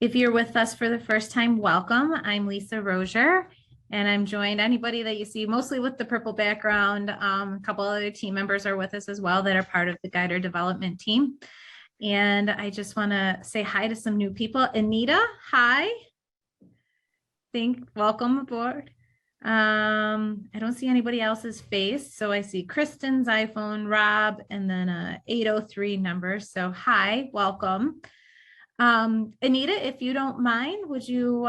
If you're with us for the first time, welcome. I'm Lisa Rozier, and I'm joined, anybody that you see mostly with the purple background, a couple other team members are with us as well that are part of the Guidr development team. And I just want to say hi to some new people. Anita, hi. Welcome aboard. I don't see anybody else's face. So I see Kristen's iPhone, Rob, and then a 803 number. So hi, welcome. Anita, if you don't mind, would you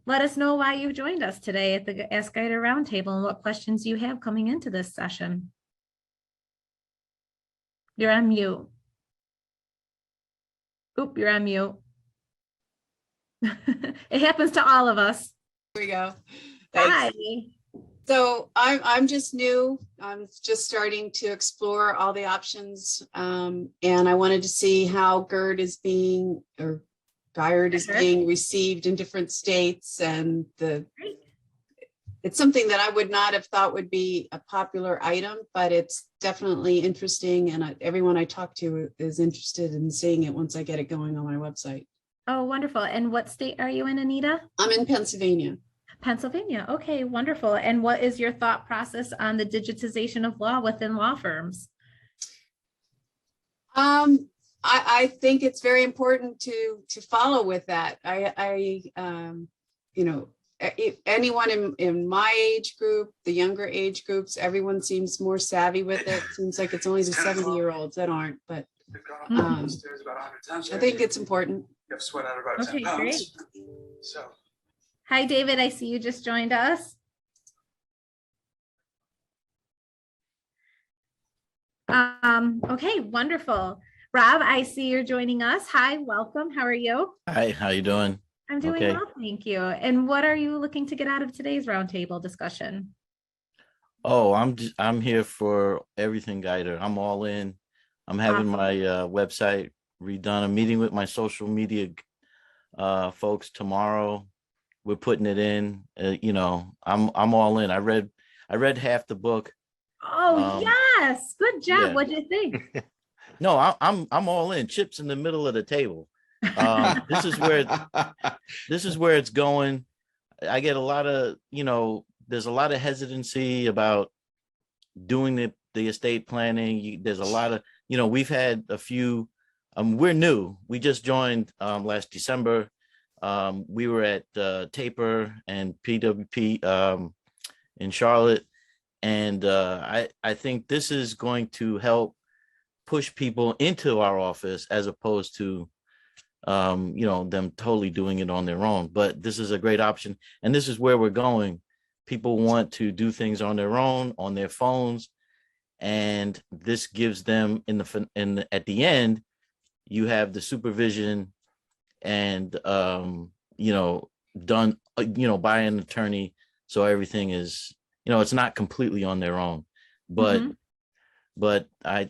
let us know why you joined us today at the Ask Guidr Roundtable and what questions you have coming into this session? You're on mute. Oop, you're on mute. It happens to all of us. Here we go. Thanks. Hi. So I'm just new. I'm just starting to explore all the options, and I wanted to see how Guidr is being received in different states, and it's something that I would not have thought would be a popular item, but it's definitely interesting, and everyone I talk to is interested in seeing it once I get it going on my website. Oh, wonderful. And what state are you in, Anita? I'm in Pennsylvania. Pennsylvania. Okay, wonderful. And what is your thought process on the digitization of law within law firms? I think it's very important to follow with that. Anyone in my age group, the younger age groups, everyone seems more savvy with it. Seems like it's only the 70-year-olds that aren't, but I think it's important. You have sweat out about 10 pounds. Great. So. Hi, David. I see you just joined us. Okay, wonderful. Rob, I see you're joining us. Hi, welcome. How are you? Hi, how you doing? I'm doing well, thank you. And what are you looking to get out of today's roundtable discussion? Oh, I'm here for everything Guidr. I'm all in. I'm having my website redone. I'm meeting with my social media folks tomorrow. We're putting it in. I'm all in. I read half the book. Oh, yes. Good job. Yeah. What do you think? No, I'm all in. Chips in the middle of the table. This is where it's going. I get a lot of, there's a lot of hesitancy about doing the estate planning. There's a lot of, we've had a few, we're new. We just joined last December. We were at Taper and PWP in Charlotte. And I think this is going to help push people into our office as opposed to them totally doing it on their own. But this is a great option, and this is where we're going. People want to do things on their own, on their phones, and this gives them at the end, you have the supervision and done by an attorney, so everything is it's not completely on their own. But I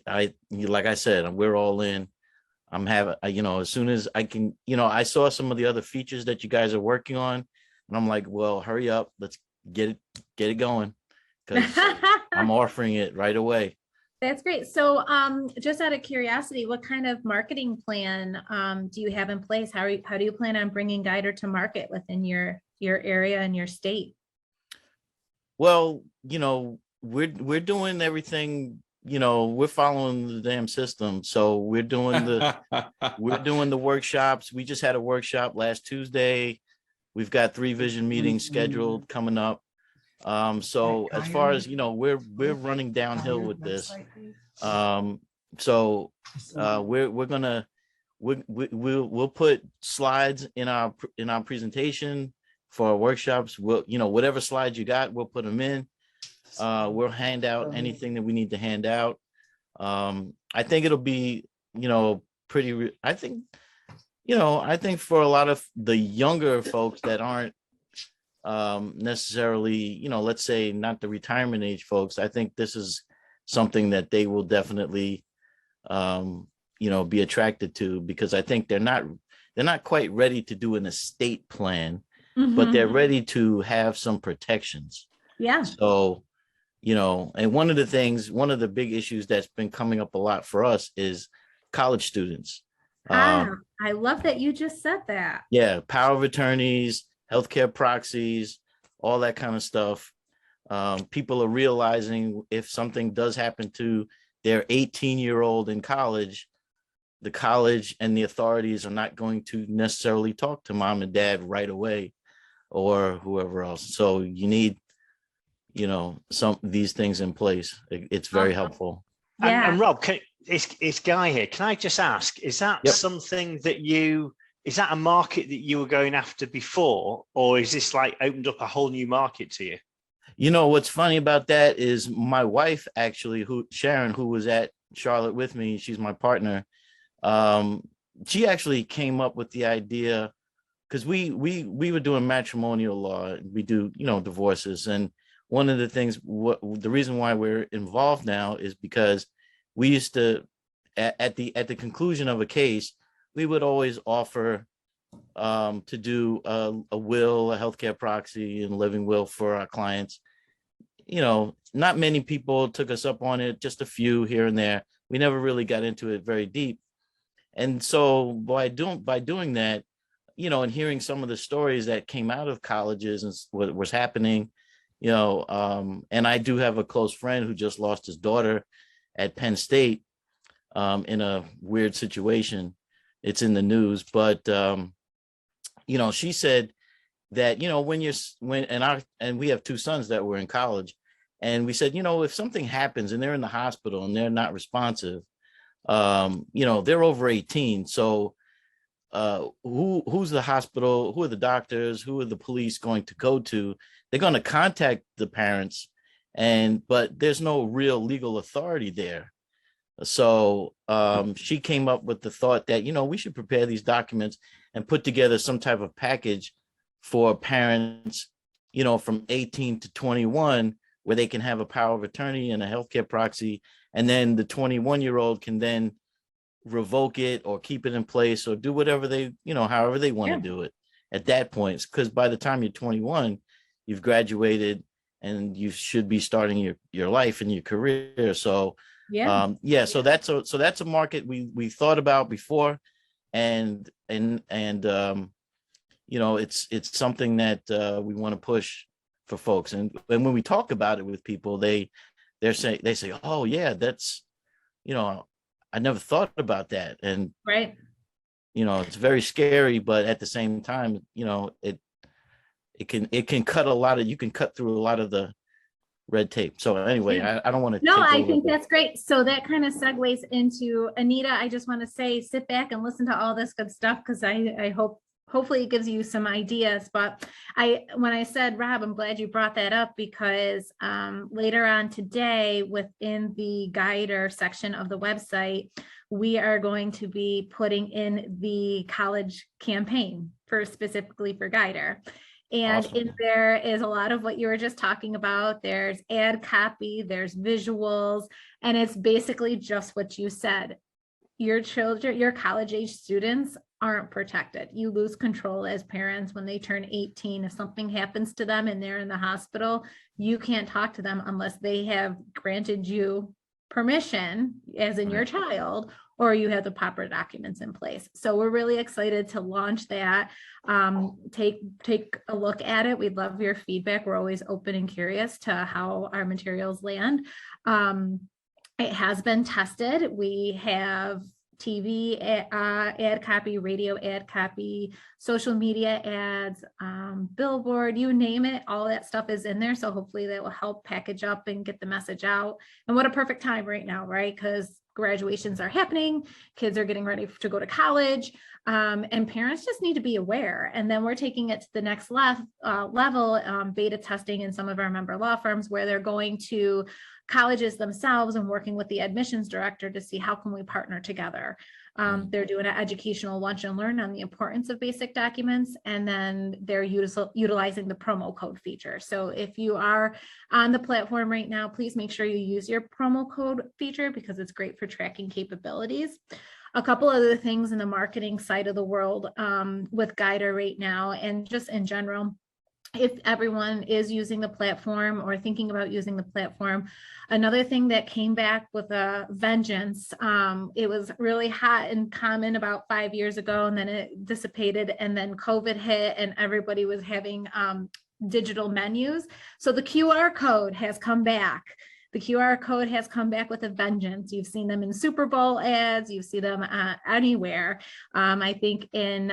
like I said, we're all in. I'm having, as soon as I can, I saw some of the other features that you guys are working on, and I'm like, well, hurry up, let's get it going, because I'm offering it right away. That's great. So just out of curiosity, what kind of marketing plan do you have in place? How do you plan on bringing Guidr to market within your area and your state? Well, we're doing everything, we're following the damn system. So we're doing the workshops. We just had a workshop last Tuesday. We've got 3 vision meetings scheduled coming up. So as far as, we're running downhill with this. We'll put slides in our presentation for our workshops. Whatever slides you got, we'll put them in. We'll hand out anything that we need to hand out. I think it'll be, I think for a lot of the younger folks that aren't necessarily, let's say not the retirement age folks, I think this is something that they will definitely, be attracted to, because I think they're not quite ready to do an estate plan, but they're ready to have some protections. Yeah. So, and one of the big issues that's been coming up a lot for us is college students. I love that you just said that. Yeah. Power of attorneys, healthcare proxies, all that kind of stuff. People are realizing if something does happen to their 18-year-old in college, the college and the authorities are not going to necessarily talk to mom and dad right away, or whoever else. So you need, some of these things in place. It's very helpful. Yeah. And Rob, it's Guy here. Can I just ask, is that something that is that a market that you were going after before, or is this like opened up a whole new market to you? What's funny about that is my wife, actually, Sharon, who was at Charlotte with me, she's my partner. She actually came up with the idea, because we were doing matrimonial law. We do, divorces. And one of the things, the reason why we're involved now is because we used to, at the conclusion of a case, we would always offer to do a will, a healthcare proxy, and living will for our clients. Not many people took us up on it, just a few here and there. We never really got into it very deep. And so by doing that, and hearing some of the stories that came out of colleges and what was happening, and I do have a close friend who just lost his daughter at Penn State in a weird situation. It's in the news, but she said that, and we have 2 sons that were in college, and we said, if something happens and they're in the hospital and they're not responsive, they're over 18. So who's the hospital? Who are the doctors? Who are the police going to go to? They're going to contact the parents, but there's no real legal authority there. So she came up with the thought that, we should prepare these documents and put together some type of package for parents, from 18 to 21, where they can have a power of attorney and a healthcare proxy. And then the 21-year-old can then revoke it or keep it in place or do whatever they, however they want to do it at that point. Because by the time you're 21, you've graduated and you should be starting your life and your career. So so that's a market we thought about before, and it's something that we want to push for folks. And when we talk about it with people, they say, oh yeah, that's, I never thought about that. And right. It's very scary, but at the same time, it can cut you can cut through a lot of the red tape. So anyway, I don't want to. No, I think that's great. So that kind of segues into Anita. I just want to say, sit back and listen to all this good stuff, because I hopefully it gives you some ideas. But when I said, Rob, I'm glad you brought that up, because later on today, within the Guidr section of the website, we are going to be putting in the college campaign specifically for Guidr. And Awesome. in there is a lot of what you were just talking about. There's ad copy, there's visuals, and it's basically just what you said. Your children, your college age students aren't protected. You lose control as parents when they turn 18. If something happens to them and they're in the hospital, you can't talk to them unless they have granted you permission, as in your child, or you have the proper documents in place. So we're really excited to launch that. Take a look at it. We'd love your feedback. We're always open and curious to how our materials land. It has been tested. We have TV ad copy, radio ad copy, social media ads, billboard, you name it, all that stuff is in there. So hopefully that will help package up and get the message out. And what a perfect time right now, right? Because graduations are happening, kids are getting ready to go to college, and parents just need to be aware. And then we're taking it to the next level, beta testing in some of our member law firms, where they're going to colleges themselves and working with the admissions director to see how can we partner together. They're doing an educational lunch and learn on the importance of basic documents, and then they're utilizing the promo code feature. So if you are on the platform right now, please make sure you use your promo code feature, because it's great for tracking capabilities. A couple other things in the marketing side of the world with Guidr right now, and just in general, if everyone is using the platform or thinking about using the platform, another thing that came back with a vengeance, it was really hot and common about 5 years ago, and then it dissipated, and then COVID hit and everybody was having digital menus. So the QR code has come back. The QR code has come back with a vengeance. You've seen them in Super Bowl ads. You see them anywhere. I think in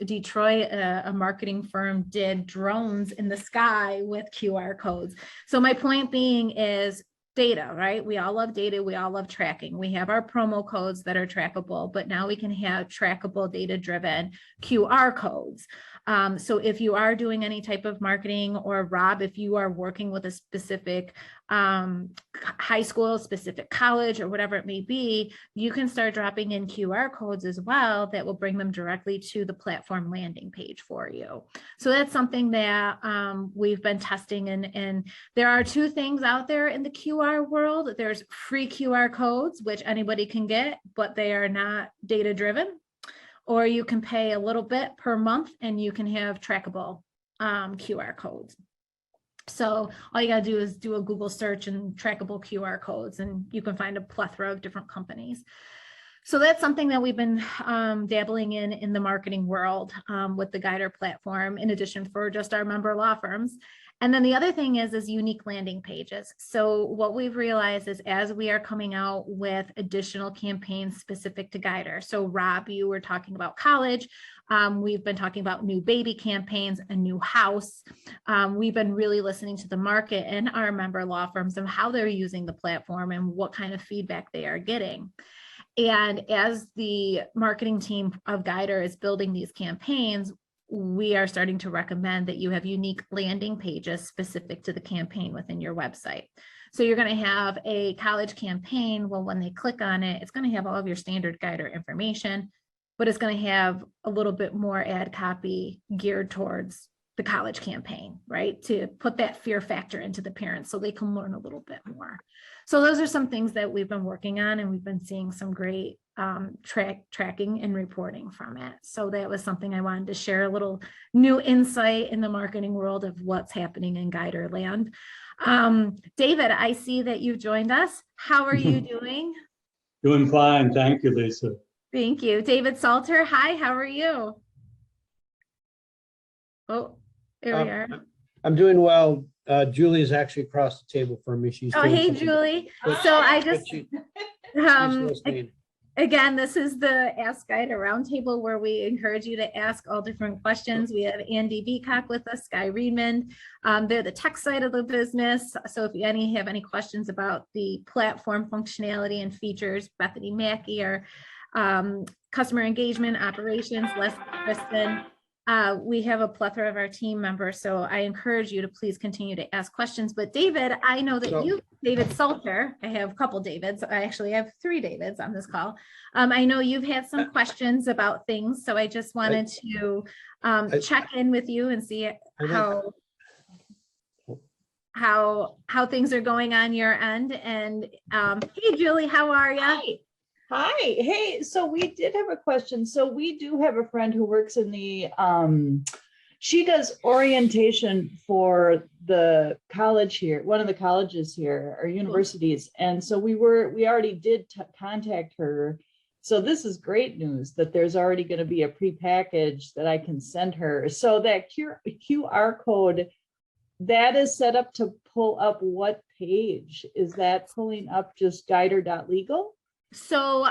Detroit, a marketing firm did drones in the sky with QR codes. So my point being is data, right? We all love data. We all love tracking. We have our promo codes that are trackable, but now we can have trackable, data-driven QR codes. So if you are doing any type of marketing, or Rob, if you are working with a specific high school, specific college, or whatever it may be, you can start dropping in QR codes as well that will bring them directly to the platform landing page for you. So that's something that we've been testing, and there are two things out there in the QR world. There's free QR codes, which anybody can get, but they are not data driven. Or you can pay a little bit per month and you can have trackable QR codes. So all you gotta do is do a Google search and trackable QR codes, and you can find a plethora of different companies. So that's something that we've been dabbling in the marketing world with the Guidr platform, in addition for just our member law firms. And then the other thing is unique landing pages. So what we've realized is, as we are coming out with additional campaigns specific to Guidr. So Rob, you were talking about college. We've been talking about new baby campaigns, a new house. We've been really listening to the market and our member law firms and how they're using the platform and what kind of feedback they are getting. And as the marketing team of Guidr is building these campaigns, we are starting to recommend that you have unique landing pages specific to the campaign within your website. So you're going to have a college campaign. Well, when they click on it, it's going to have all of your standard Guidr information, but it's going to have a little bit more ad copy geared towards the college campaign, right? To put that fear factor into the parents so they can learn a little bit more. So those are some things that we've been working on, and we've been seeing some great tracking and reporting from it. So that was something I wanted to share, a little new insight in the marketing world of what's happening in Guidr land. David, I see that you joined us. How are you doing? Doing fine. Thank you, Lisa. Thank you. David Salter, hi, how are you? Oh, there we are. I'm doing well. Julie is actually across the table from me. She's doing hey, something, Julie. but- So I but just, she's um, listening. again, this is the Ask Guidr Roundtable where we encourage you to ask all different questions. We have Andy Beacock with us, Guy Reedman. They're the tech side of the business. So if you have any questions about the platform functionality and features, Bethany Mackey, our customer engagement operations, Leslie Kristen. We have a plethora of our team members, so I encourage you to please continue to ask questions. But David, I know that David Salter, I have a couple Davids. I actually have 3 Davids on this call. I know you've had some questions about things, so I just wanted to check in with you and see how things are going on your end. And hey, Julie, how are you? Hi. Hey, so we did have a question. So we do have a friend who works in the, she does orientation for the college here, one of the colleges here, or universities. And so we already did contact her. So this is great news that there's already going to be a pre-package that I can send her. So that QR code, that is set up to pull up what page? Is that pulling up just guidr.legal? So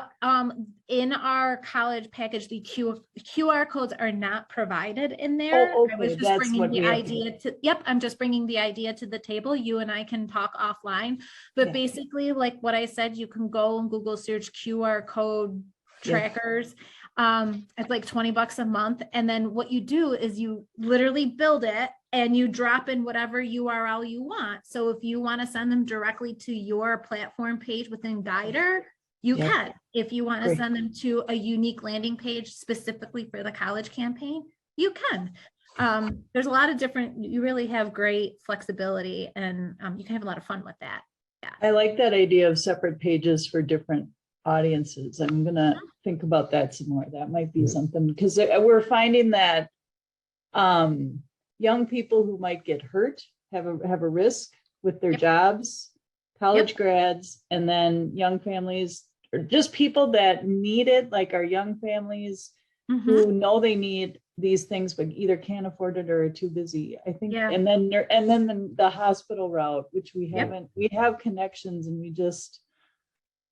in our college package, the QR codes are not provided in there. Oh, okay. I was just That's bringing what the we have idea to, yep, I'm just bringing the idea to the table. You and I can talk offline, but Yeah. basically like what I said, you can go and Google search QR code trackers. It's like $20 a month. And then what you do is you literally build it and you drop in whatever URL you want. So if you want to send them directly to your platform page within Guidr, you can. If you want to send them to a unique landing page specifically for the college campaign, you can. There's a lot of different, you really have great flexibility, and you can have a lot of fun with that. Yeah. I like that idea of separate pages for different audiences. I'm gonna think about that some more. That might be something, because we're finding that young people who might get hurt have a risk with their jobs, college grads, and then young families, or just people that need it, like our young families who know they need these things but either can't afford it or are too busy. I think, and then the hospital route, which we haven't, we have connections, and we just,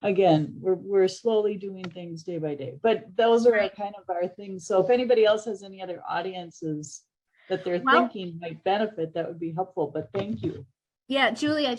again, we're slowly doing things day by day, but those are kind of our things. So if anybody else has any other audiences that they're thinking might benefit, that would be helpful. But thank you. Yeah, Julie, I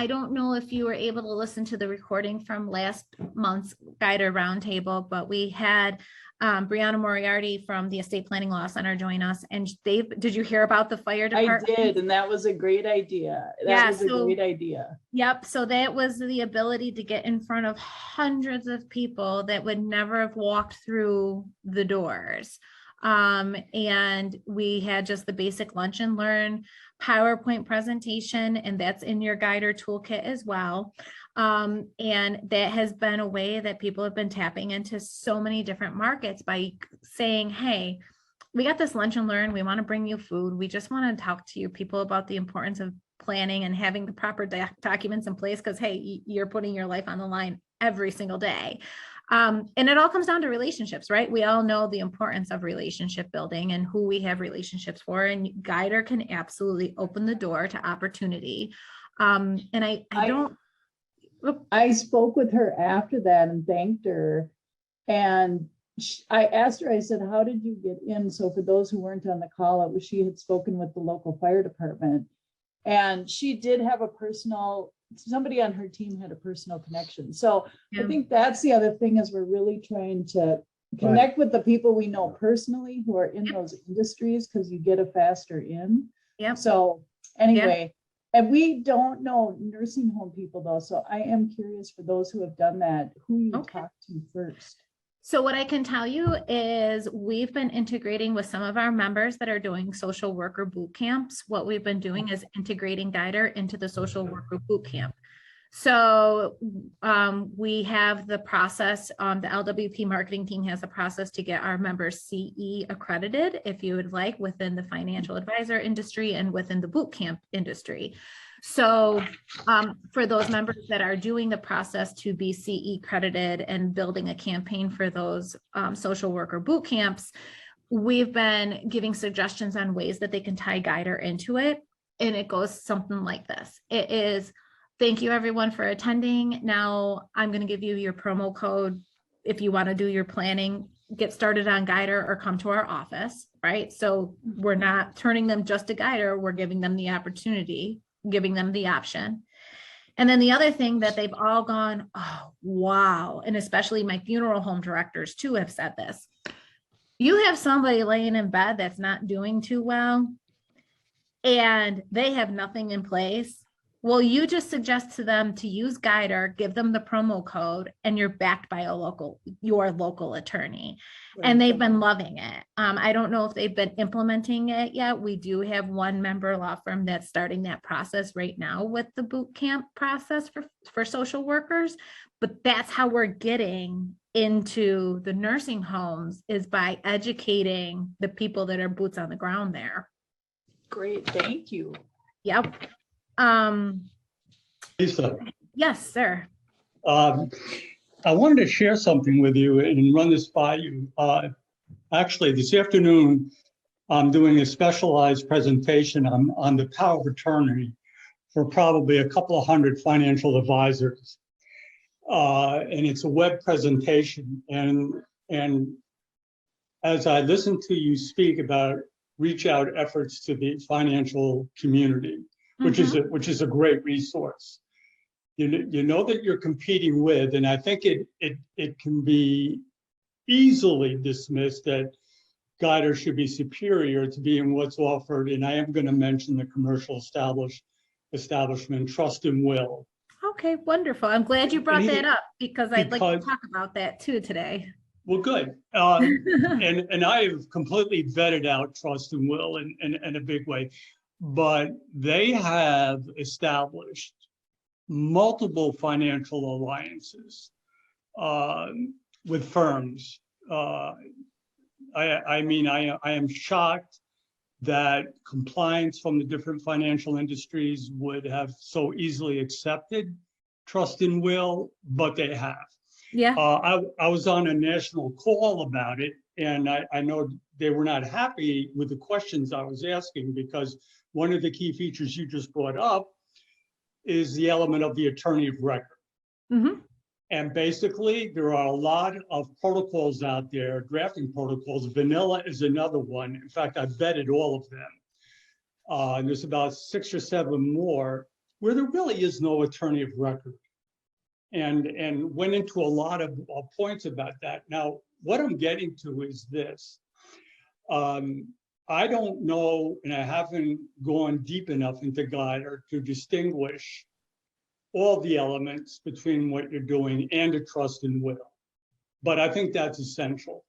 don't know if you were able to listen to the recording from last month's Guidr Roundtable, but we had Brianna Moriarty from the Estate Planning Law Center join us. And did you hear about the fire department? I did, and that was a great idea. That was a great idea. Yep, so that was the ability to get in front of hundreds of people that would never have walked through the doors. And we had just the basic lunch and learn PowerPoint presentation, and that's in your Guidr toolkit as well. And that has been a way that people have been tapping into so many different markets by saying, hey, we got this lunch and learn, we want to bring you food, we just want to talk to you people about the importance of planning and having the proper documents in place, because hey, you're putting your life on the line every single day. And it all comes down to relationships, right? We all know the importance of relationship building and who we have relationships for, and Guidr can absolutely open the door to opportunity. And I spoke with her after that and thanked her, and I asked her, I said, how did you get in? So for those who weren't on the call, she had spoken with the local fire department, and she did have somebody on her team had a personal connection. So I think that's the other thing, is we're really trying to connect with the people we know personally who are in those industries, because you get a faster in. So anyway, and we don't know nursing home people though. So I am curious, for those who have done that, who you talk to first. So what I can tell you is we've been integrating with some of our members that are doing social worker boot camps. What we've been doing is integrating Guidr into the social worker boot camp. So we have the process, the LWP marketing team has a process to get our members CE accredited, if you would like, within the financial advisor industry and within the boot camp industry. So for those members that are doing the process to be CE accredited and building a campaign for those social worker boot camps, we've been giving suggestions on ways that they can tie Guidr into it. And it goes something like this. It is, thank you everyone for attending. Now I'm going to give you your promo code if you want to do your planning, get started on Guidr or come to our office, right? So we're not turning them just to Guidr, we're giving them the opportunity, giving them the option. And then the other thing that they've all gone, oh, wow. And especially my funeral home directors too have said this. You have somebody laying in bed that's not doing too well and they have nothing in place. Well, you just suggest to them to use Guidr, give them the promo code, and you're backed by your local attorney. Right. And they've been loving it. I don't know if they've been implementing it yet. We do have one member law firm that's starting that process right now with the boot camp process for social workers. But that's how we're getting into the nursing homes, is by educating the people that are boots on the ground there. Great, thank you. Yep. Lisa. Yes, sir. I wanted to share something with you and run this by you. Actually, this afternoon, I'm doing a specialized presentation on the power of attorney for probably a couple of hundred financial advisors. And it's a web presentation. And as I listen to you speak about reach out efforts to the financial community, which is a great resource. You know that you're competing with, and I think it can be easily dismissed that Guidr should be superior to being what's offered. And I am going to mention the commercial establishment Trust and Will. Okay, wonderful. I'm glad you brought that up because I'd like to talk about that too today. Well, good. And I have completely vetted out Trust and Will in a big way, but they have established multiple financial alliances with firms. I mean, I am shocked that compliance from the different financial industries would have so easily accepted Trust and Will, but they have. Yeah. I was on a national call about it, and I know they were not happy with the questions I was asking, because one of the key features you just brought up is the element of the attorney of record. Mm-hmm. And basically, there are a lot of protocols out there, drafting protocols. Vanilla is another one. In fact, I vetted all of them. And there's about 6 or 7 more where there really is no attorney of record. And went into a lot of points about that. Now, what I'm getting to is this. I don't know, and I haven't gone deep enough into Guidr to distinguish all the elements between what you're doing and a Trust and Will. But I think that's essential,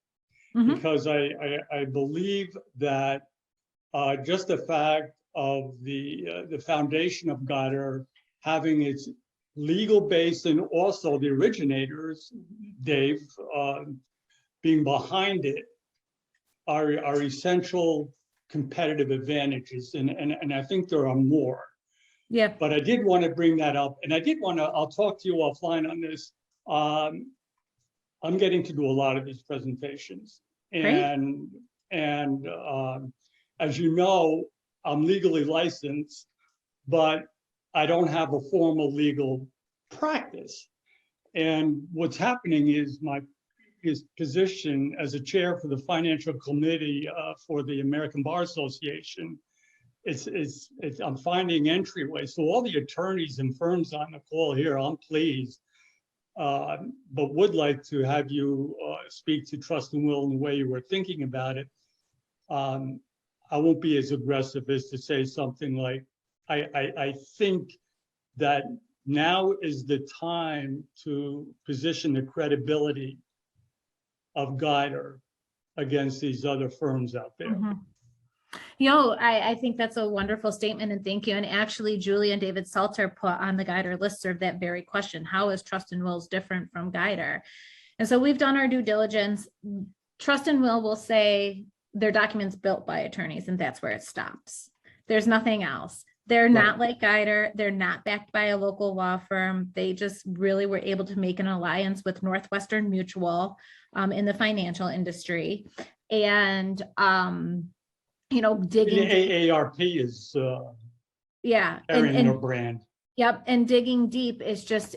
because I believe that just the fact of the foundation of Guidr having its legal base, and also the originators, Dave, being behind it, are essential competitive advantages. And I think there are more. Yeah. But I did want to bring that up. And I did want to, I'll talk to you offline on this. I'm getting to do a lot of these presentations. And as you know, I'm legally licensed, but I don't have a formal legal practice. And what's happening is my position as a chair for the financial committee for the American Bar Association, I'm finding entryway. So all the attorneys and firms on the call here, I'm pleased, but would like to have you speak to Trust and Will in the way you were thinking about it. I won't be as aggressive as to say something like, I think that now is the time to position the credibility of Guidr against these other firms out there. I think that's a wonderful statement, and thank you. And actually, Julie and David Salter put on the Guidr listserv that very question: how is trust and wills different from Guidr? And so we've done our due diligence. Trust and will say they're documents built by attorneys, and that's where it stops. There's nothing else. They're not like Guidr. They're not backed by a local law firm. They just really were able to make an alliance with Northwestern Mutual in the financial industry. And, digging. The AARP is carrying their brand. Yep. And digging deep is just,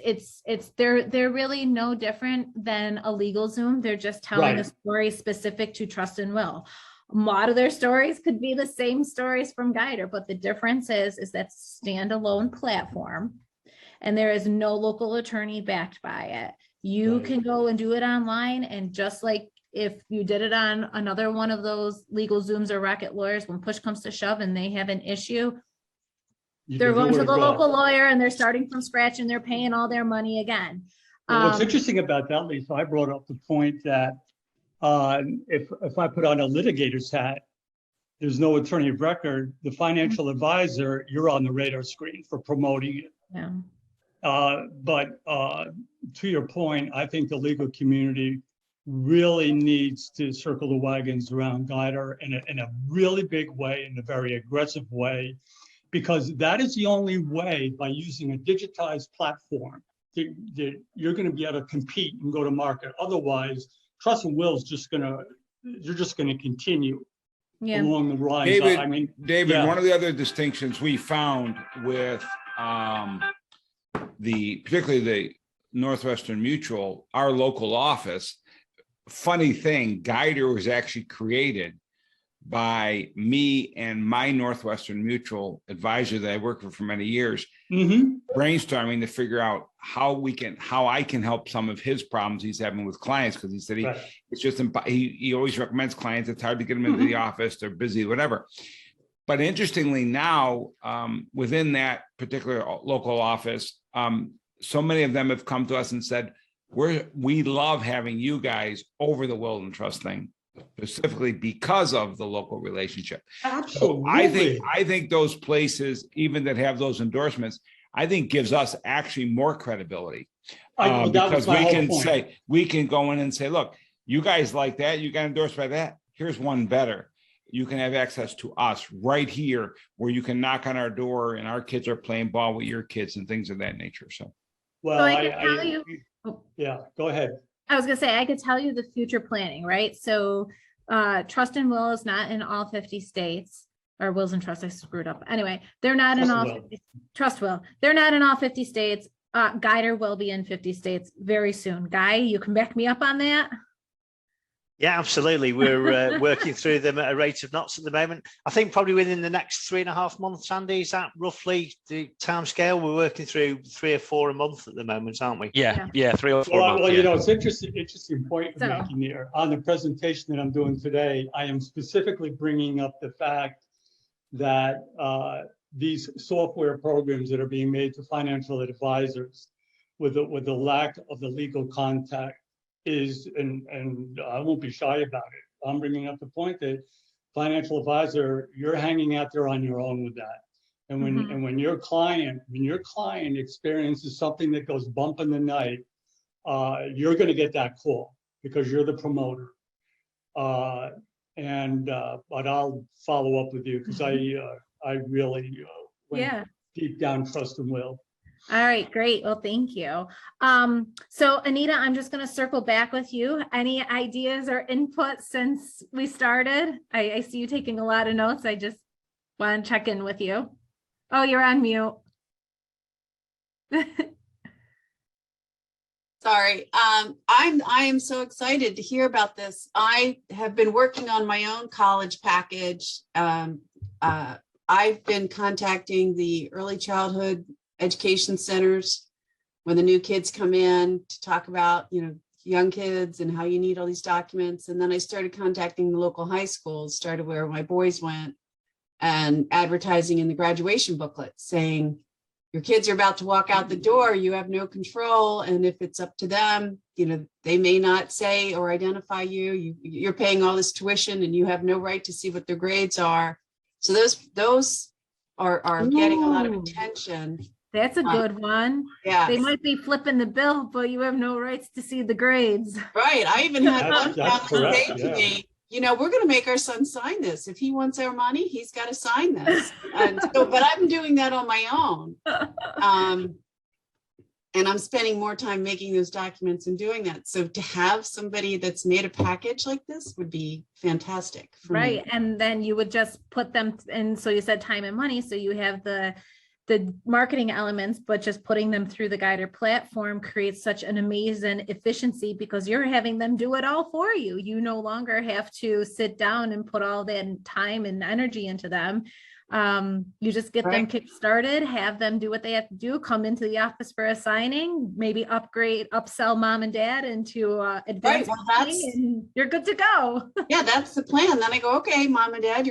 they're really no different than a legal Zoom. They're just telling a story specific to trust and will. A lot of their stories could be the same stories from Guidr, but the difference is that's standalone platform, and there is no local attorney backed by it. You can go and do it online, and just like if you did it on another one of those legal Zooms or Rocket Lawyers, when push comes to shove and they have an issue, they're going to the local lawyer and they're starting from scratch and they're paying all their money again. What's interesting about that, Lisa, I brought up the point that if I put on a litigator's hat, there's no attorney of record, the financial advisor, you're on the radar screen for promoting it. Yeah. But to your point, I think the legal community really needs to circle the wagons around Guidr in a really big way, in a very aggressive way, because that is the only way, by using a digitized platform, that you're going to be able to compete and go to market. Otherwise, trust and will is you're just going to continue along the lines. David, one of the other distinctions we found with particularly the Northwestern Mutual, our local office, funny thing, Guidr was actually created by me and my Northwestern Mutual advisor that I worked with for many years, brainstorming to figure out how I can help some of his problems he's having with clients, because he said it's just he always recommends clients, it's hard to get them into the office, they're busy, whatever. But interestingly now, within that particular local office, so many of them have come to us and said, we love having you guys over the will and trust thing, specifically because of the local relationship. Absolutely. So I think those places, even that have those endorsements, I think gives us actually more credibility, because we can go in and say, look, you guys like that, you got endorsed by that, here's one better. You can have access to us right here, where you can knock on our door and our kids are playing ball with your kids and things of that nature. So, well, I can tell you. Yeah, go ahead. I was going to say, I could tell you the future planning, right? So trust and will is not in all 50 states, or wills and trust, I screwed up. Anyway, they're not in all 50, trust will. They're not in all 50 states. Guidr will be in 50 states very soon. Guy, you can back me up on that? Yeah, absolutely. We're working through them at a rate of knots at the moment. I think probably within the next 3.5 months, Andy, is that roughly the time scale? We're working through 3 or 4 a month at the moment, aren't we? Yeah, 3 or 4 a month. Well, it's interesting point you're making here. On the presentation that I'm doing today, I am specifically bringing up the fact that these software programs that are being made to financial advisors with the lack of the legal contact and I won't be shy about it. I'm bringing up the point that financial advisor, you're hanging out there on your own with that. And when your client experiences something that goes bump in the night, you're going to get that call because you're the promoter. But I'll follow up with you because I really went deep down trust and will. All right, great. Well, thank you. So Anita, I'm just going to circle back with you. Any ideas or input since we started? I see you taking a lot of notes. I just want to check in with you. Oh, you're on mute. Sorry. I am so excited to hear about this. I have been working on my own college package. I've been contacting the early childhood education centers when the new kids come in to talk about, young kids and how you need all these documents. And then I started contacting the local high schools, started where my boys went, and advertising in the graduation booklet saying, your kids are about to walk out the door, you have no control. And if it's up to them, they may not say or identify you're paying all this tuition and you have no right to see what their grades are. So those are getting a lot of attention. That's a good one. Yeah. They might be flipping the bill, but you have no rights to see the grades. Right. I even had one That's family say correct, to yeah. me, we're going to make our son sign this. If he wants our money, he's got to sign this. And so, but I'm doing that on my own. And I'm spending more time making those documents and doing that. So to have somebody that's made a package like this would be fantastic. Right. And then you would just put them in. So you said time and money. So you have the marketing elements, but just putting them through the Guidr platform creates such an amazing efficiency because you're having them do it all for you. You no longer have to sit down and put all that time and energy into them. You just get them kick-started, have them do what they have to do, come into the office for a signing, maybe upsell mom and dad into advanced and you're good to go. Yeah, that's the plan. Then I go, okay, mom and dad,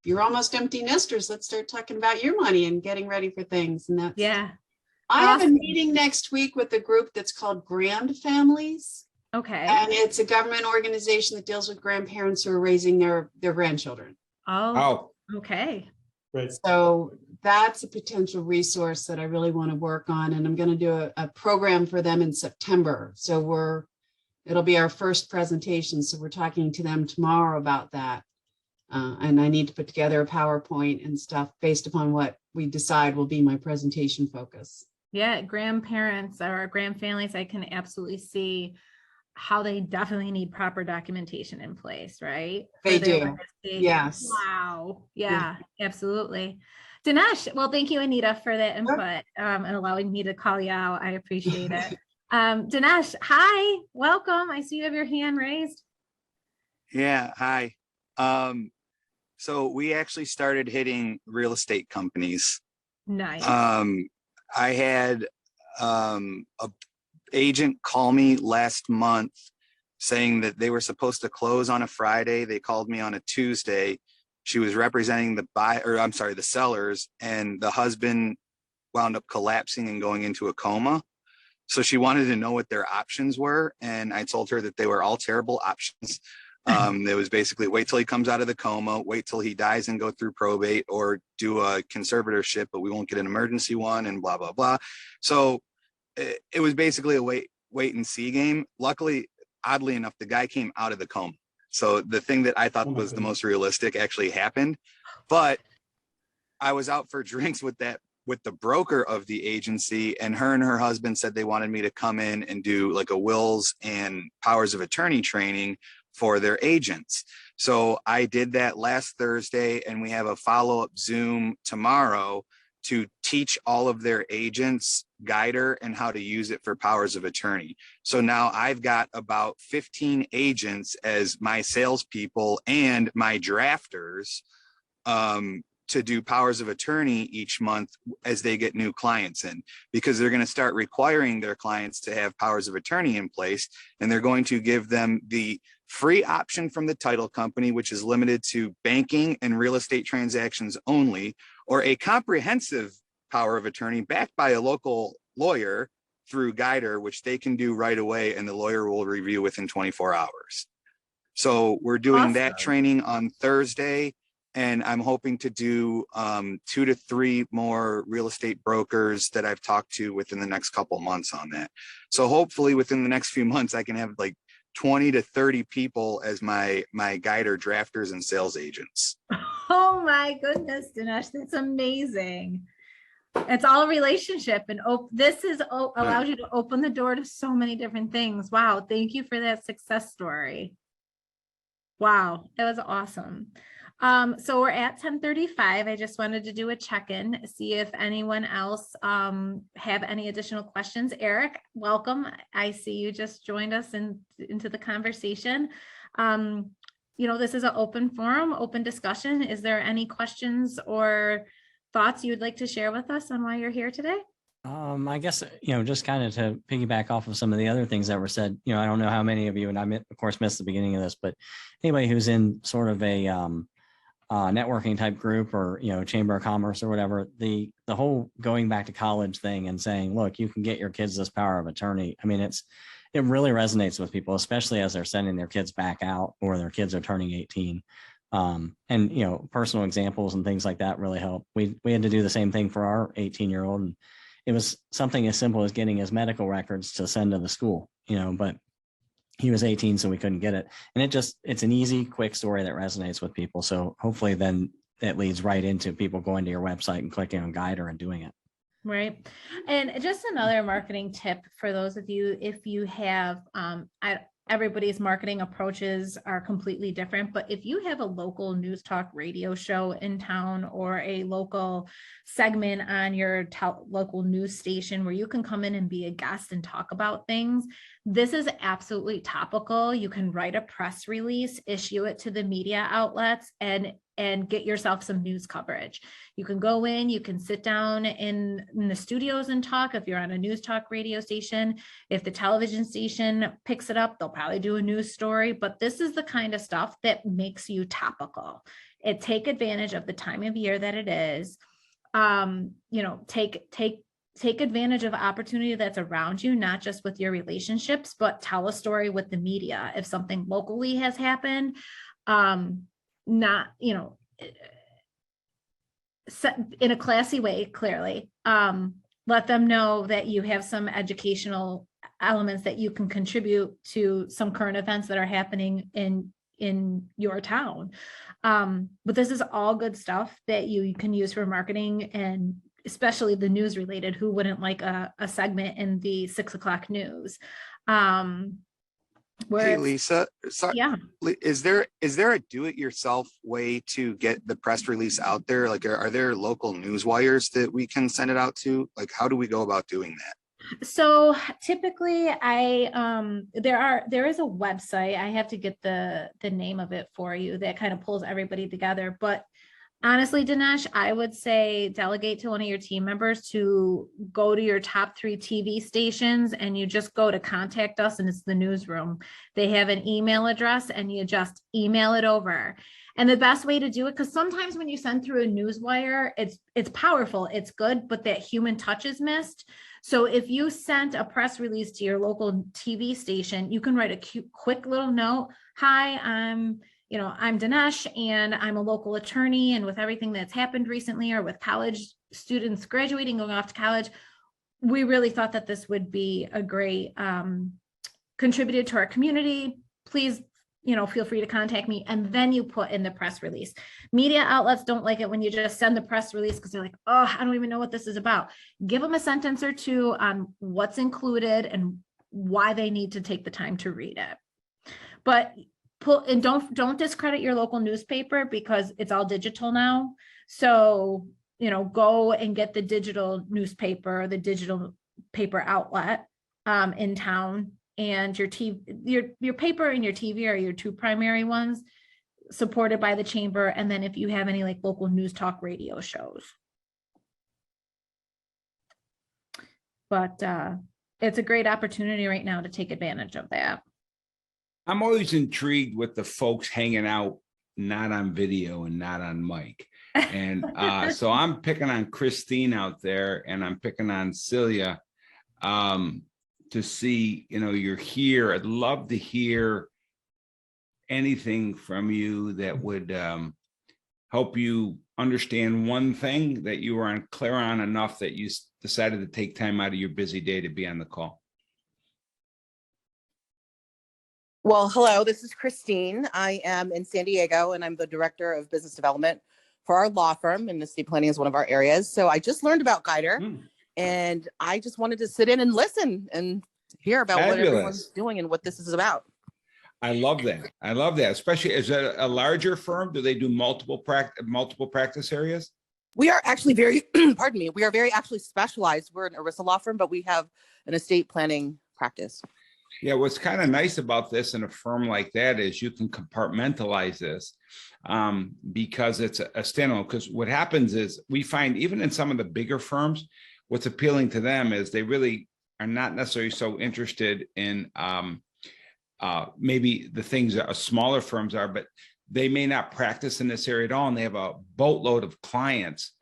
you're almost empty nesters. Let's start talking about your money and getting ready for things. And that's I have a meeting next week with a group that's called Grand Families. Okay. And it's a government organization that deals with grandparents who are raising their grandchildren. Oh. Okay. Right. So that's a potential resource that I really want to work on. And I'm going to do a program for them in September. So it'll be our first presentation. So we're talking to them tomorrow about that. And I need to put together a PowerPoint and stuff based upon what we decide will be my presentation focus. Yeah, grandparents or grandfamilies, I can absolutely see how they definitely need proper documentation in place, right? They do. Yes. Wow. Yeah, absolutely. Dinesh, well, thank you, Anita, for that input and allowing me to call you out. I appreciate it. Dinesh, hi, welcome. I see you have your hand raised. Yeah, hi. So we actually started hitting real estate companies. Nice. I had a agent call me last month saying that they were supposed to close on a Friday. They called me on a Tuesday. She was representing the sellers, and the husband wound up collapsing and going into a coma. So she wanted to know what their options were. And I told her that they were all terrible options. It was basically wait till he comes out of the coma, wait till he dies and go through probate, or do a conservatorship, but we won't get an emergency one, and blah, blah, blah. So it was basically a wait and see game. Luckily, oddly enough, the guy came out of the coma. So the thing that I thought was the most realistic actually happened. But I was out for drinks with the broker of the agency, and her husband said they wanted me to come in and do like a wills and powers of attorney training for their agents. So I did that last Thursday, and we have a follow-up Zoom tomorrow to teach all of their agents Guidr and how to use it for powers of attorney. So now I've got about 15 agents as my salespeople and my drafters to do powers of attorney each month as they get new clients in, because they're going to start requiring their clients to have powers of attorney in place, and they're going to give them the free option from the title company, which is limited to banking and real estate transactions only, or a comprehensive power of attorney backed by a local lawyer through Guidr, which they can do right away, and the lawyer will review within 24 hours. So we're doing that training on Thursday, and I'm hoping to do 2 to 3 more real estate brokers that I've talked to within the next couple months on that. So hopefully within the next few months, I can have like 20 to 30 people as my Guidr drafters and sales agents. Oh my goodness, Dinesh, that's amazing. It's all a relationship, and this allows you to open the door to so many different things. Wow, thank you for that success story. Wow, that was awesome. So we're at 10:35. I just wanted to do a check-in, see if anyone else have any additional questions. Eric, welcome. I see you just joined us into the conversation. This is an open forum, open discussion. Is there any questions or thoughts you would like to share with us on why you're here today? I guess, just kind of to piggyback off of some of the other things that were said, I don't know how many of you, and I of course missed the beginning of this, but anybody who's in sort of a networking type group or, Chamber of Commerce or whatever, the whole going back to college thing and saying, look, you can get your kids this power of attorney. I mean, it really resonates with people, especially as they're sending their kids back out or their kids are turning 18. And personal examples and things like that really help. We had to do the same thing for our 18-year-old, and it was something as simple as getting his medical records to send to the school, but he was 18, so we couldn't get it. And it's an easy, quick story that resonates with people. So hopefully then that leads right into people going to your website and clicking on Guidr and doing it. Right. And just another marketing tip for those of you, if you have, everybody's marketing approaches are completely different, but if you have a local news talk radio show in town or a local segment on your local news station where you can come in and be a guest and talk about things, this is absolutely topical. You can write a press release, issue it to the media outlets, and get yourself some news coverage. You can go in, you can sit down in the studios and talk if you're on a news talk radio station. If the television station picks it up, they'll probably do a news story, but this is the kind of stuff that makes you topical. Take advantage of the time of year that it is. Take advantage of opportunity that's around you, not just with your relationships, but tell a story with the media. If something locally has happened, not, in a classy way, clearly, let them know that you have some educational elements that you can contribute to some current events that are happening in your town. But this is all good stuff that you can use for marketing, and especially the news related. Who wouldn't like a segment in the 6 o'clock news? Hey, Lisa, sorry, yeah. Is there a do-it-yourself way to get the press release out there? Like, are there local news wires that we can send it out to? Like, how do we go about doing that? So typically there is a website. I have to get the name of it for you that kind of pulls everybody together. But honestly, Dinesh, I would say delegate to one of your team members to go to your top 3 TV stations, and you just go to contact us, and it's the newsroom. They have an email address, and you just email it over. And the best way to do it, because sometimes when you send through a news wire, it's powerful, it's good, but that human touch is missed. So if you sent a press release to your local TV station, you can write a quick little note. Hi, I'm Dinesh, and I'm a local attorney, and with everything that's happened recently, or with college students graduating, going off to college, we really thought that this would be a great contributor to our community. Please, feel free to contact me. And then you put in the press release. Media outlets don't like it when you just send the press release because they're like, oh, I don't even know what this is about. Give them a sentence or two on what's included and why they need to take the time to read it. But don't discredit your local newspaper, because it's all digital now. So, go and get the digital newspaper, the digital paper outlet in town, and your paper and your TV are your 2 primary ones, supported by the chamber. And then if you have any like local news talk radio shows. But it's a great opportunity right now to take advantage of that. I'm always intrigued with the folks hanging out, not on video and not on mic. And so I'm picking on Christine out there, and I'm picking on Celia to see, you're here. I'd love to hear anything from you that would help you understand one thing that you were unclear on enough that you decided to take time out of your busy day to be on the call. Well, hello, this is Christine. I am in San Diego, and I'm the Director of Business Development for our law firm, and estate planning is one of our areas. So I just learned about Guidr, and I just wanted to sit in and listen and hear about what everyone's doing and what this is about. I love that. I love that. Especially, is it a larger firm? Do they do multiple practice areas? We are actually very, pardon me, we are very actually specialized. We're an ERISA law firm, but we have an estate planning practice. Yeah, what's kind of nice about this in a firm like that is you can compartmentalize this because it's a standalone. Because what happens is we find even in some of the bigger firms, what's appealing to them is they really are not necessarily so interested in maybe the things that smaller firms are, but they may not practice in this area at all, and they have a boatload of clients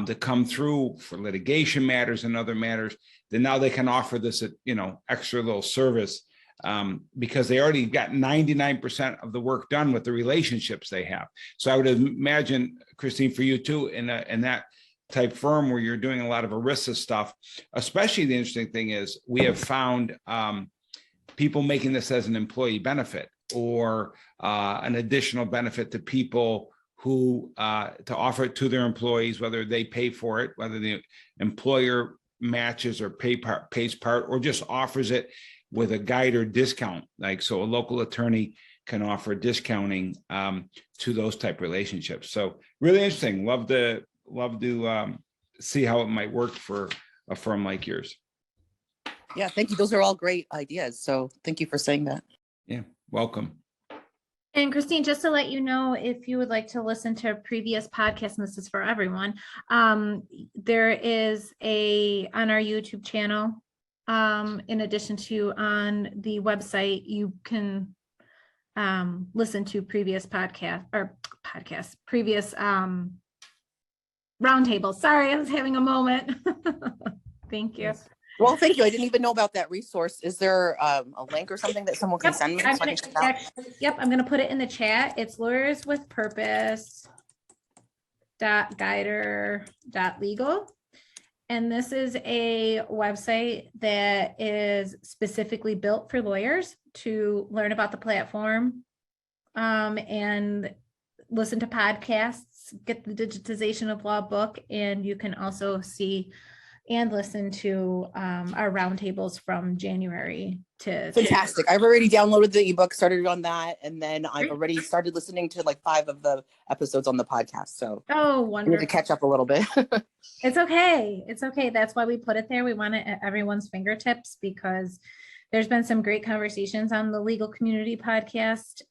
to come through for litigation matters and other matters, then now they can offer this, extra little service because they already got 99% of the work done with the relationships they have. So I would imagine, Christine, for you too, in that type firm where you're doing a lot of ERISA stuff, especially the interesting thing is we have found people making this as an employee benefit or an additional benefit to people who to offer it to their employees, whether they pay for it, whether the employer matches or pays part, or just offers it with a Guidr discount. Like, so a local attorney can offer discounting to those type relationships. So really interesting. Love to see how it might work for a firm like yours. Yeah, thank you. Those are all great ideas. So thank you for saying that. Yeah, welcome. And Christine, just to let you know, if you would like to listen to a previous podcast, and this is for everyone, there is on our YouTube channel, in addition to on the website, you can listen to previous previous roundtables. Sorry, I was having a moment. Thank you. Yes. Well, thank you. I didn't even know about that resource. Is there a link or something that someone can send me? So I can check it out? Yep, I'm going to put it in the chat. It's lawyerswithpurpose.guidr.legal. And this is a website that is specifically built for lawyers to learn about the platform and listen to podcasts, get the digitization of law book, and you can also see and listen to our roundtables from January to. Fantastic. I've already downloaded the ebook, started on that, and then I've already started listening to like 5 of the episodes on the podcast. So wonderful. I need to catch up a little bit. It's okay. It's okay. That's why we put it there. We want it at everyone's fingertips because there's been some great conversations on the Legal Community podcast.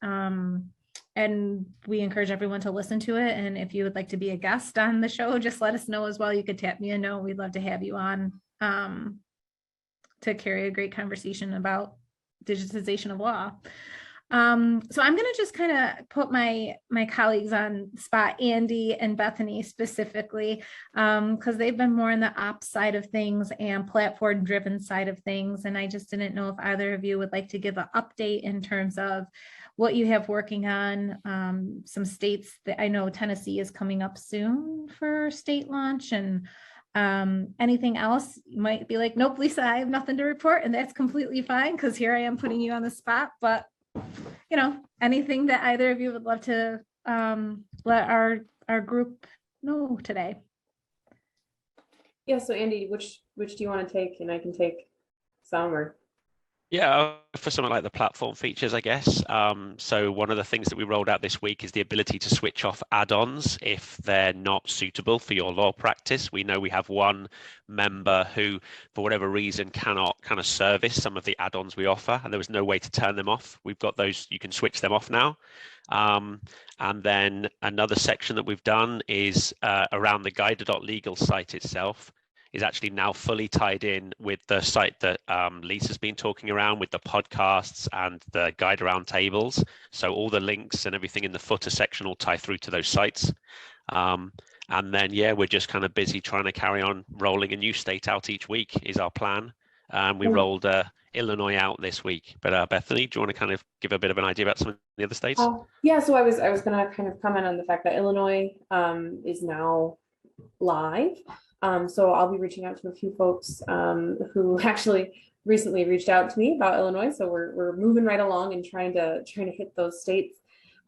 And we encourage everyone to listen to it. And if you would like to be a guest on the show, just let us know as well. You could tap me a note. We'd love to have you on to carry a great conversation about digitization of law. So I'm going to just kind of put my colleagues on spot, Andy and Bethany specifically, because they've been more on the ops side of things and platform driven side of things. And I just didn't know if either of you would like to give an update in terms of what you have working on. Some states that I know Tennessee is coming up soon for state launch, and anything else you might be like, nope, Lisa, I have nothing to report, and that's completely fine because here I am putting you on the spot. But anything that either of you would love to let our group know today. Yeah, so Andy, which do you want to take? And I can take some or. Yeah, for something like the platform features, I guess. So one of the things that we rolled out this week is the ability to switch off add-ons if they're not suitable for your law practice. We know we have one member who, for whatever reason, cannot kind of service some of the add-ons we offer, and there was no way to turn them off. We've got those, you can switch them off now. And then another section that we've done is around the Guidr.legal site itself. Is actually now fully tied in with the site that Lisa's been talking around with the podcasts and the Guidr roundtables. So all the links and everything in the footer section will tie through to those sites. And then, yeah, we're just kind of busy trying to carry on rolling a new state out each week is our plan. We rolled Illinois out this week. But Bethany, do you want to kind of give a bit of an idea about some of the other states? Yeah, so I was going to kind of comment on the fact that Illinois is now live. So I'll be reaching out to a few folks who actually recently reached out to me about Illinois. So we're moving right along and trying to hit those states.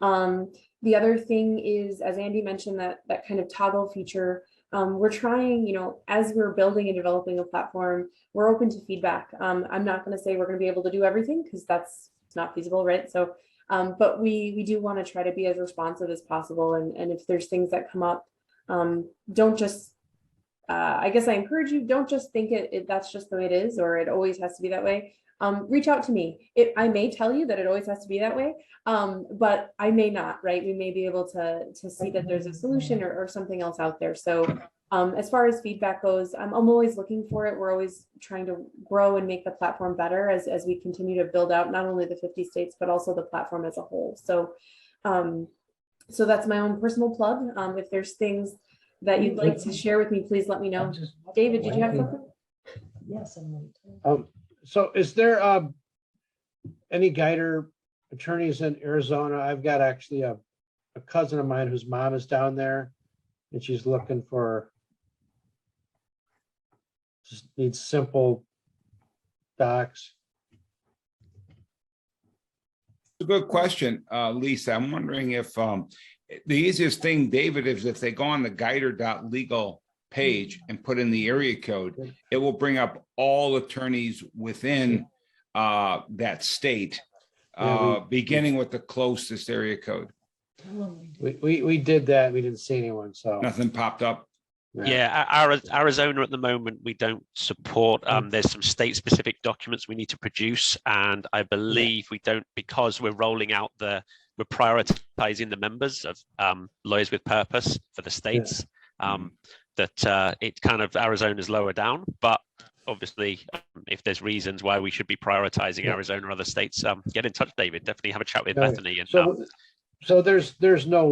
The other thing is, as Andy mentioned, that kind of toggle feature. We're trying, as we're building and developing a platform, we're open to feedback. I'm not going to say we're going to be able to do everything because that's not feasible, right? So, but we do want to try to be as responsive as possible. And if there's things that come up, don't just I guess I encourage you, don't just think that's just the way it is, or it always has to be that way. Reach out to me. I may tell you that it always has to be that way, but I may not, right? We may be able to see that there's a solution or something else out there. So as far as feedback goes, I'm always looking for it. We're always trying to grow and make the platform better as we continue to build out not only the 50 states, but also the platform as a whole. So So that's my own personal plug. If there's things that you'd like to share with me, please let me know. David, did you have something? Yes. So is there any Guidr attorneys in Arizona? I've got actually a cousin of mine whose mom is down there and she's looking for, just needs simple docs. A good question, Lisa. I'm wondering if the easiest thing, David, is if they go on the guidr.legal page and put in the area code, it will bring up all attorneys within that state, beginning with the closest area code. We did that. We didn't see anyone, so nothing popped up. Yeah, Arizona at the moment, we don't support. There's some state-specific documents we need to produce, and I believe we don't, because we're rolling out we're prioritizing the members of Lawyers with Purpose for the states. That it kind of Arizona's lower down, but obviously, if there's reasons why we should be prioritizing Arizona or other states, get in touch, David. Definitely have a chat with Bethany. And so there's no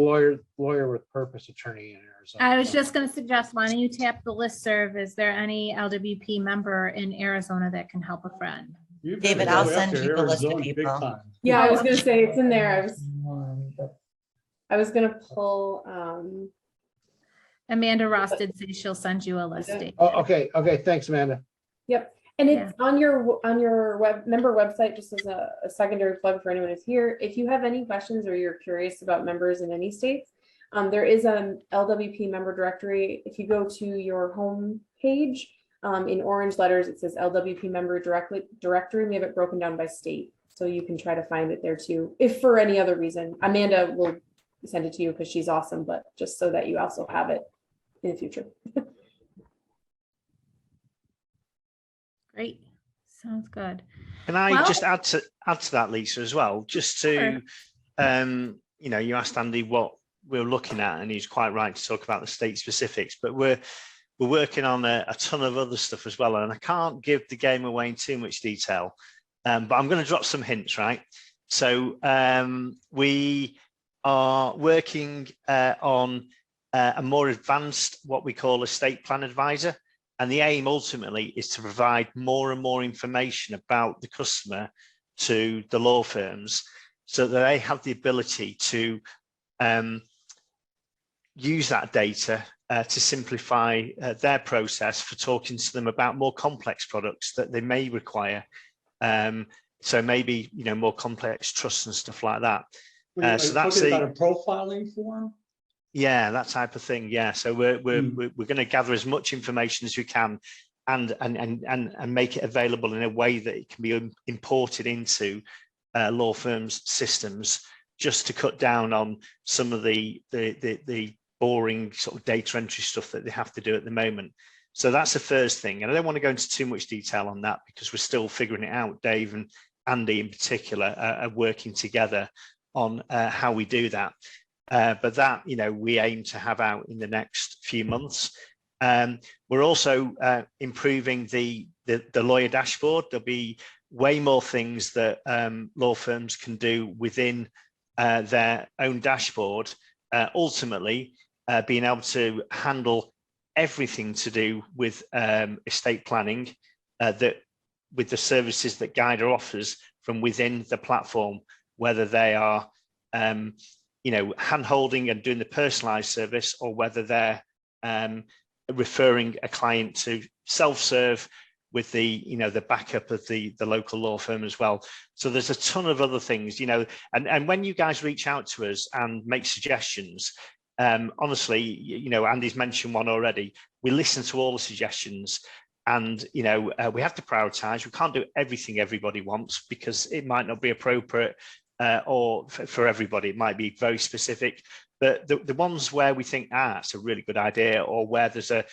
lawyer with purpose attorney in Arizona. I was just going to suggest, why don't you tap the listserv? Is there any LWP member in Arizona that can help a friend? David, I'll send you the list of people. Yeah, I was going to say it's in there. I was going to pull. Amanda Ross did say she'll send you a listing. Oh, okay. Thanks, Amanda. Yep. And it's on your member website, just as a secondary plug for anyone who's here. If you have any questions or you're curious about members in any states, there is an LWP member directory. If you go to your home page, in orange letters, it says LWP member directory. We have it broken down by state. So you can try to find it there too. If for any other reason, Amanda will send it to you because she's awesome, but just so that you also have it in the future. Great. Sounds good. Can I just add to that, Lisa, as well? Just to, you asked Andy what we're looking at, and he's quite right to talk about the state specifics, but we're working on a ton of other stuff as well. And I can't give the game away in too much detail, but I'm going to drop some hints, right? So we are working on a more advanced, what we call estate plan advisor. And the aim ultimately is to provide more and more information about the customer to the law firms so that they have the ability to use that data to simplify their process for talking to them about more complex products that they may require. So maybe, more complex trusts and stuff like that. So that's about a profiling form? Yeah, that type of thing. Yeah, so we're going to gather as much information as we can, and make it available in a way that it can be imported into law firms' systems, just to cut down on some of the boring sort of data entry stuff that they have to do at the moment. So that's the first thing, and I don't want to go into too much detail on that because we're still figuring it out. Dave and Andy in particular are working together on how we do that. But that, we aim to have out in the next few months. We're also improving the lawyer dashboard. There'll be way more things that law firms can do within their own dashboard, ultimately being able to handle everything to do with estate planning, that with the services that Guidr offers from within the platform, whether they are hand-holding and doing the personalized service, or whether they're referring a client to self-serve with the backup of the local law firm as well. So there's a ton of other things, and when you guys reach out to us and make suggestions, honestly, Andy's mentioned one already. We listen to all the suggestions, and we have to prioritize. We can't do everything everybody wants because it might not be appropriate or for everybody. It might be very specific, but the ones where we think, it's a really good idea, or where there's a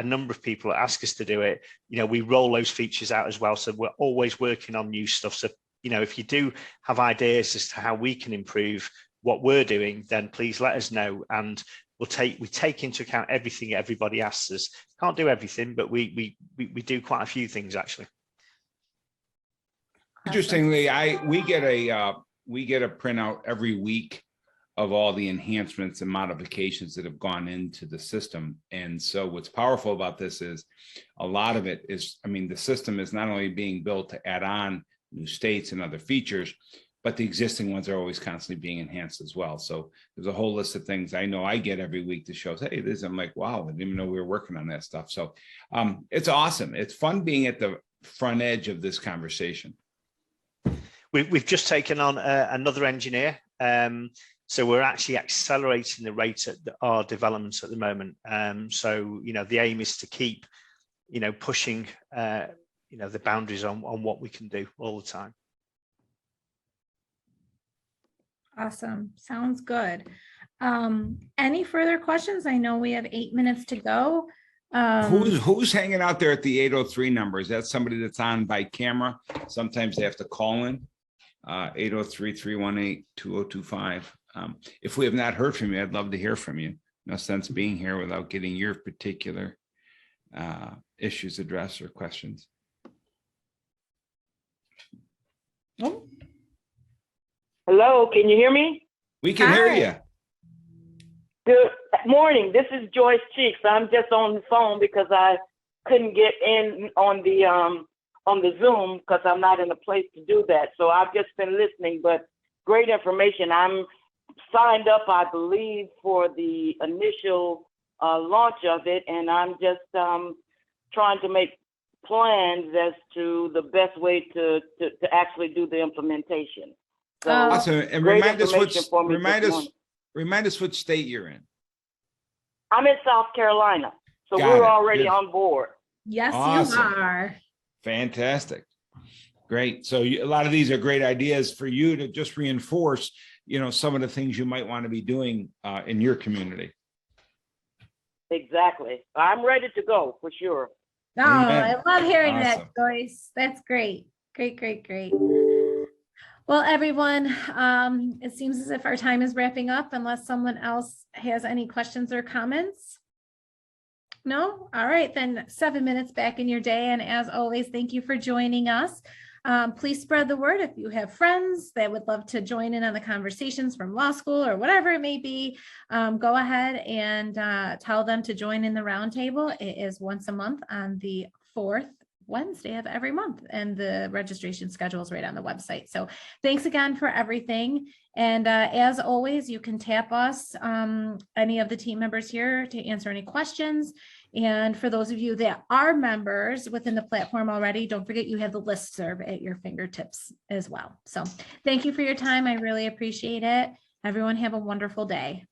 number of people that ask us to do it, we roll those features out as well. So we're always working on new stuff. So, if you do have ideas as to how we can improve what we're doing, then please let us know, and we take into account everything everybody asks us. Can't do everything, but we do quite a few things actually. Interestingly, we get a printout every week of all the enhancements and modifications that have gone into the system. And so what's powerful about this is a lot of it is, I mean, the system is not only being built to add on new states and other features, but the existing ones are always constantly being enhanced as well. So there's a whole list of things I know I get every week that shows, hey, this, I'm like, wow, I didn't even know we were working on that stuff. So it's awesome. It's fun being at the front edge of this conversation. We've just taken on another engineer. So we're actually accelerating the rate at our developments at the moment. So, you know, the aim is to keep, you know, pushing, you know, the boundaries on what we can do all the time. Awesome. Sounds good. Any further questions? I know we have 8 minutes to go. Who's hanging out there at the 803 number? Is that somebody that's on by camera? Sometimes they have to call in. 803-318-2025. If we have not heard from you, I'd love to hear from you. No sense being here without getting your particular issues addressed or questions. Oh. Hello, can you hear me? We can hear you. Good morning. This is Joyce Cheeks. I'm just on the phone because I couldn't get in on the Zoom because I'm not in a place to do that. So I've just been listening, but great information. I'm signed up, I believe, for the initial launch of it, and I'm just trying to make plans as to the best way to actually do the implementation. So awesome. And remind us what state you're in. I'm in South Carolina, so Got we're it. already Good. on board. Yes, Awesome. you are. Fantastic. Great. So a lot of these are great ideas for you to just reinforce, you know, some of the things you might want to be doing in your community. Exactly. I'm ready to go for sure. Oh, Amen. I love hearing Awesome. that, Joyce. That's great. Great. Well, everyone, it seems as if our time is wrapping up unless someone else has any questions or comments. No? All right, then 7 minutes back in your day. And as always, thank you for joining us. Please spread the word if you have friends that would love to join in on the conversations from law school or whatever it may be. Go ahead and tell them to join in the roundtable. It is once a month on the 4th Wednesday of every month, and the registration schedule is right on the website. So thanks again for everything. And as always, you can tap us, any of the team members here, to answer any questions. And for those of you that are members within the platform already, don't forget you have the listserv at your fingertips as well. So thank you for your time. I really appreciate it. Everyone have a wonderful day.